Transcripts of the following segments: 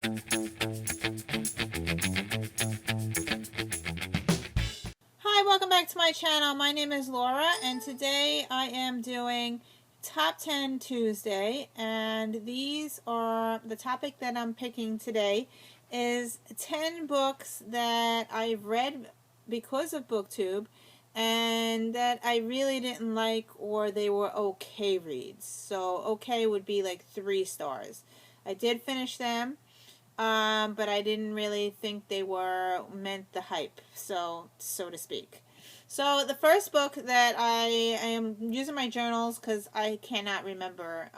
Hi, welcome back to my channel. My name is Laura, and today I am doing Top 10 Tuesday, and these are the topic that I'm picking today is 10 books that I've read because of Booktube and that I really didn't like, or they were okay reads. So okay would be like 3 stars. I did finish them, but I didn't really think they were meant the hype, so to speak. So the first book that I am using my journals because I cannot remember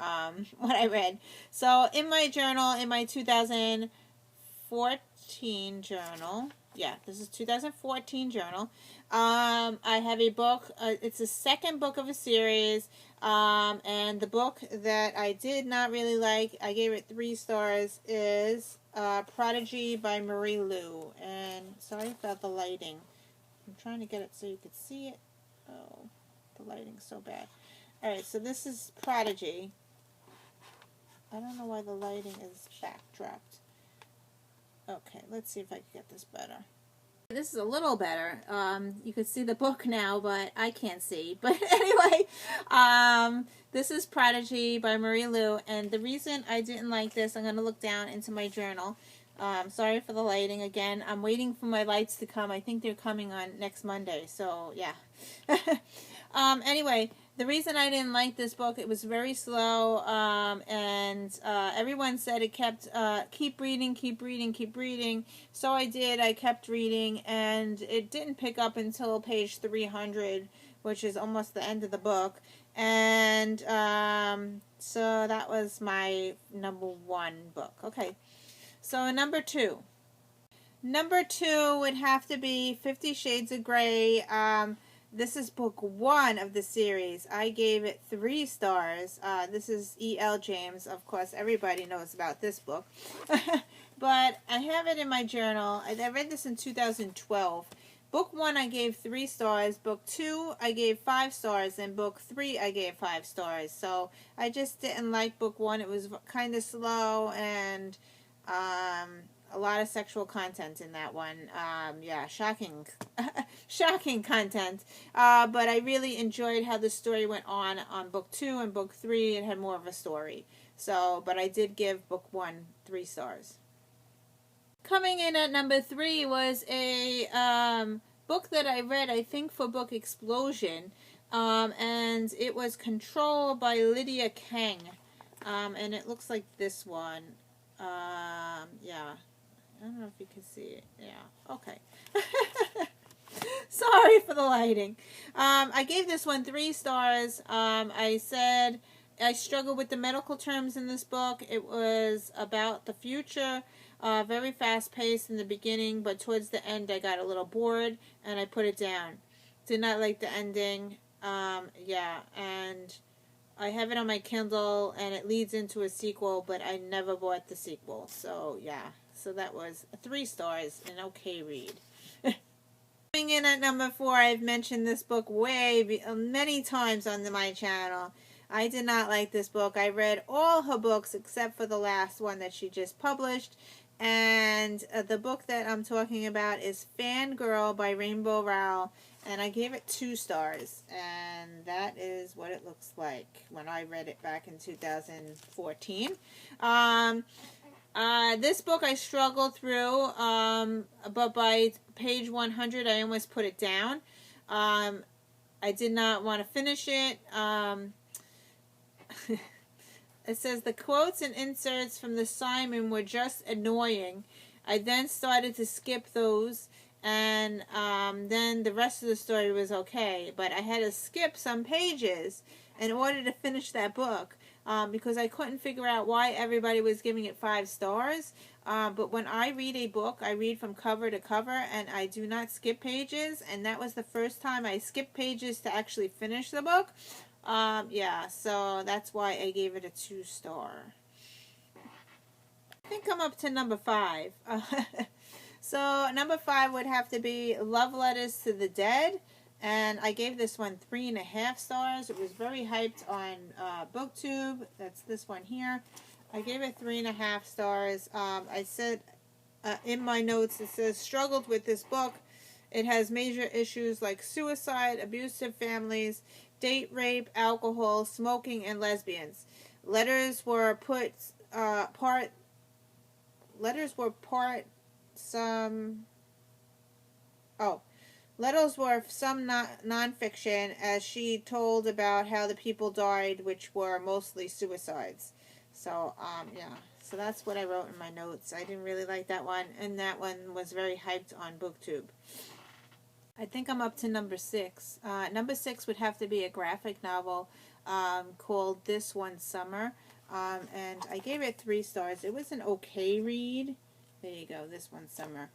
what I read. So in my journal, in my 2014 journal, yeah, this is 2014 journal. I have a book. It's the second book of a series, and the book that I did not really like, I gave it 3 stars, is Prodigy by Marie Lu. And sorry about the lighting. I'm trying to get it so you could see it. Oh, the lighting's so bad. Alright, so this is Prodigy. I don't know why the lighting is backdropped. Okay, let's see if I can get this better. This is a little better. You can see the book now, but I can't see. But anyway, this is Prodigy by Marie Lu, and the reason I didn't like this, I'm going to look down into my journal. Sorry for the lighting again. I'm waiting for my lights to come. I think they're coming on next Monday, so yeah. Anyway, the reason I didn't like this book, it was very slow, and everyone said it kept, keep reading, keep reading, keep reading. So I did. I kept reading, and it didn't pick up until page 300, which is almost the end of the book. And so that was my number 1 book. Okay, so number 2. Number 2 would have to be 50 Shades of Grey. This is book 1 of the series. I gave it 3 stars. This is E.L. James. Of course, everybody knows about this book. But I have it in my journal. I read this in 2012. Book 1 I gave 3 stars. Book 2 I gave 5 stars. And book 3 I gave 5 stars. So I just didn't like book 1. It was kind of slow, and a lot of sexual content in that one. Yeah, shocking shocking content. But I really enjoyed how the story went on book 2 and book 3. It had more of a story. So, but I did give book 1 3 stars. Coming in at number 3 was a book that I read, I think, for Book Explosion. And it was Control by Lydia Kang. And it looks like this one. Yeah. I don't know if you can see it. Yeah. Okay. Sorry for the lighting. I gave this one 3 stars. I said I struggled with the medical terms in this book. It was about the future. Very fast-paced in the beginning, but towards the end I got a little bored, and I put it down. Did not like the ending. Yeah, and I have it on my Kindle, and it leads into a sequel, but I never bought the sequel. So, yeah. So that was 3 stars, an okay read. Coming in at number 4, I've mentioned this book many times on my channel. I did not like this book. I read all her books except for the last one that she just published. And the book that I'm talking about is Fangirl by Rainbow Rowell. And I gave it 2 stars. And that is what it looks like when I read it back in 2014. This book I struggled through, but by page 100 I almost put it down. I did not want to finish it. It says the quotes and inserts from the Simon were just annoying. I then started to skip those, and then the rest of the story was okay. But I had to skip some pages in order to finish that book. Because I couldn't figure out why everybody was giving it 5 stars. But when I read a book, I read from cover to cover, and I do not skip pages. And that was the first time I skipped pages to actually finish the book. Yeah, so that's why I gave it a 2 star. I think I'm up to number 5. So number 5 would have to be Love Letters to the Dead. And I gave this one 3.5 stars. It was very hyped on Booktube. That's this one here. I gave it 3.5 stars. I said in my notes, it says, struggled with this book. It has major issues like suicide, abusive families, date rape, alcohol, smoking, and lesbians. Letters were put part. Letters were part some. Oh, letters were some nonfiction, as she told about how the people died, which were mostly suicides. So, yeah. So that's what I wrote in my notes. I didn't really like that one, and that one was very hyped on Booktube. I think I'm up to number 6. Number 6 would have to be a graphic novel called This One Summer, and I gave it 3 stars. It was an okay read. There you go, This One Summer.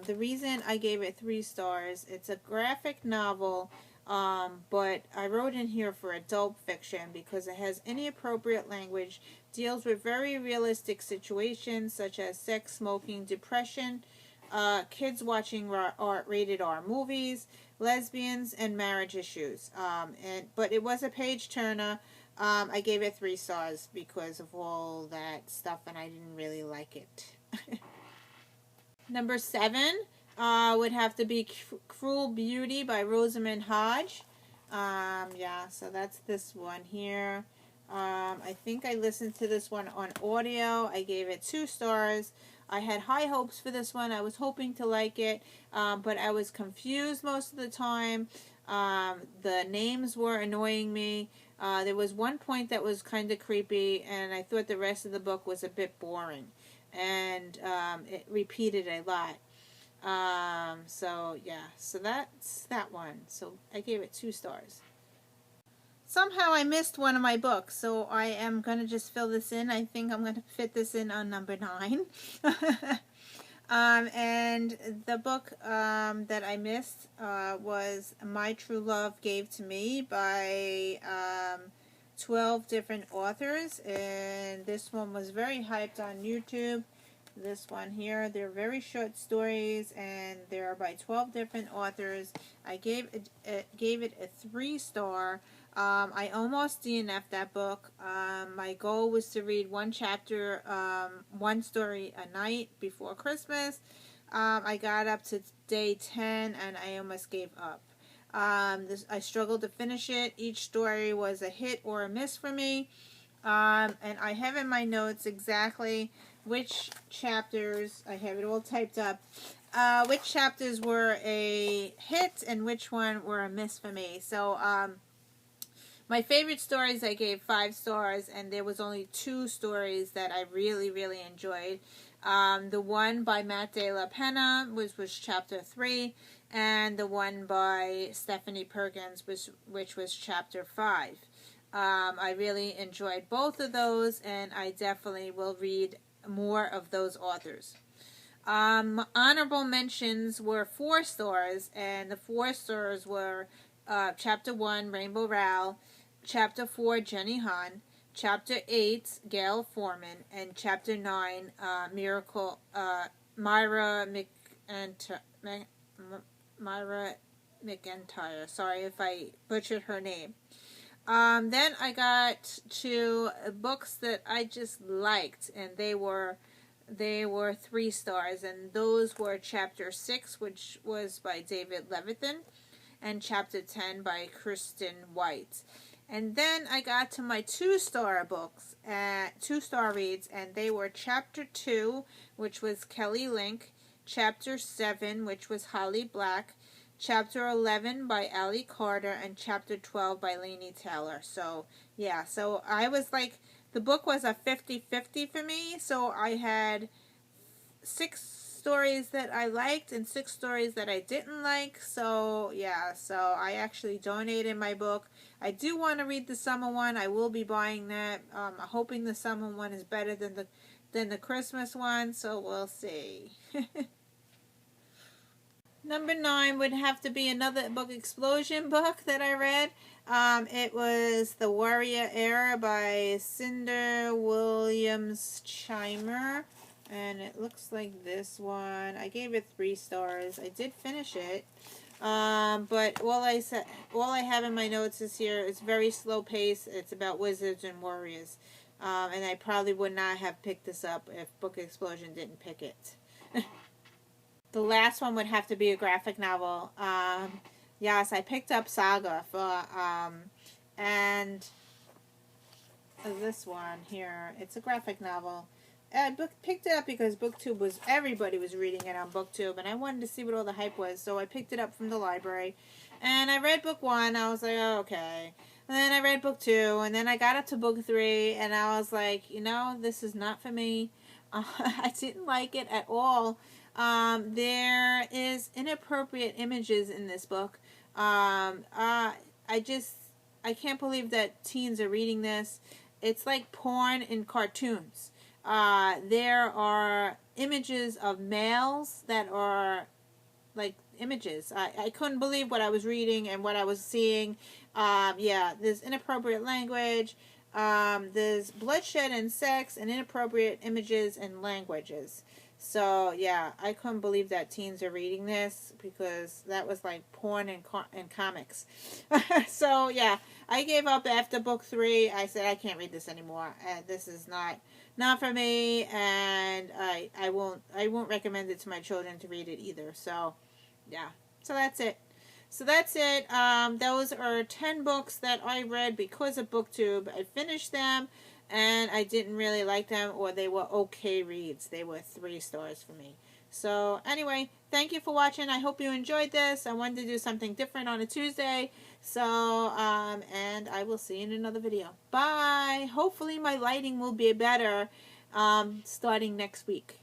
The reason I gave it 3 stars, it's a graphic novel, but I wrote in here for adult fiction because it has inappropriate language, deals with very realistic situations such as sex, smoking, depression, kids watching rated R movies, lesbians, and marriage issues. But it was a page turner. I gave it 3 stars because of all that stuff, and I didn't really like it. Number 7 would have to be Cruel Beauty by Rosamund Hodge. Yeah, so that's this one here. I think I listened to this one on audio. I gave it 2 stars. I had high hopes for this one. I was hoping to like it, but I was confused most of the time. The names were annoying me. There was one point that was kind of creepy, and I thought the rest of the book was a bit boring. And it repeated a lot. So, yeah. So that's that one. So I gave it 2 stars. Somehow I missed one of my books, so I am going to just fill this in. I think I'm going to fit this in on number 9. And the book that I missed was My True Love Gave to Me by 12 different authors. And this one was very hyped on YouTube. This one here, they're very short stories, and they are by 12 different authors. I gave it a 3 star. I almost DNF'd that book. My goal was to read 1 chapter, 1 story a night before Christmas. I got up to day 10 and I almost gave up. I struggled to finish it. Each story was a hit or a miss for me. And I have in my notes exactly which chapters, I have it all typed up, which chapters were a hit and which one were a miss for me. So, my favorite stories I gave 5 stars, and there was only 2 stories that I really, really enjoyed. The one by Matt De La Pena was chapter 3, and the one by Stephanie Perkins, which was chapter 5. I really enjoyed both of those, and I definitely will read more of those authors. Honorable mentions were 4 stars, and the 4 stars were Chapter 1, Rainbow Rowell, Chapter 4, Jenny Han, Chapter 8, Gail Foreman, and Chapter 9, Myra McIntyre. Sorry if I butchered her name. Then I got to books that I just liked, and they were 3 stars, and those were Chapter 6, which was by David Levithan, and Chapter 10 by Kristen White. And then I got to my 2-star books, 2-star reads, and they were Chapter 2, which was Kelly Link, Chapter 7, which was Holly Black, Chapter 11 by Allie Carter, and Chapter 12 by Laini Taylor. So, yeah, so I was like, the book was a 50-50 for me, so I had 6 stories that I liked and 6 stories that I didn't like. So, yeah, so I actually donated my book. I do want to read the summer one. I will be buying that. I'm hoping the summer one is better than the Christmas one, so we'll see. Number 9 would have to be another book explosion book that I read. It was The Warrior Era by Cinder Williams Chimer. And it looks like this one. I gave it 3 stars. I did finish it. But all I have in my notes is here. It's very slow pace. It's about wizards and warriors. And I probably would not have picked this up if Book Explosion didn't pick it. The last one would have to be a graphic novel. Yes, I picked up Saga for, and this one here, it's a graphic novel. I picked it up because Booktube everybody was reading it on Booktube, and I wanted to see what all the hype was, so I picked it up from the library. And I read book 1, I was like, oh, okay. And then I read book 2, and then I got up to book 3, and I was like, you know, this is not for me. I didn't like it at all. There is inappropriate images in this book. I can't believe that teens are reading this. It's like porn in cartoons. There are images of males that are like images. I couldn't believe what I was reading and what I was seeing. Yeah, there's inappropriate language. There's bloodshed and sex and inappropriate images and languages. So, yeah, I couldn't believe that teens are reading this because that was like porn and comics. So, yeah, I gave up after book 3. I said, I can't read this anymore. This is not for me, and I won't recommend it to my children to read it either. So, yeah. So, that's it. Those are 10 books that I read because of Booktube. I finished them. And I didn't really like them, or they were okay reads. They were 3 stars for me. So, anyway, thank you for watching. I hope you enjoyed this. I wanted to do something different on a Tuesday. So, and I will see you in another video. Bye! Hopefully my lighting will be better starting next week.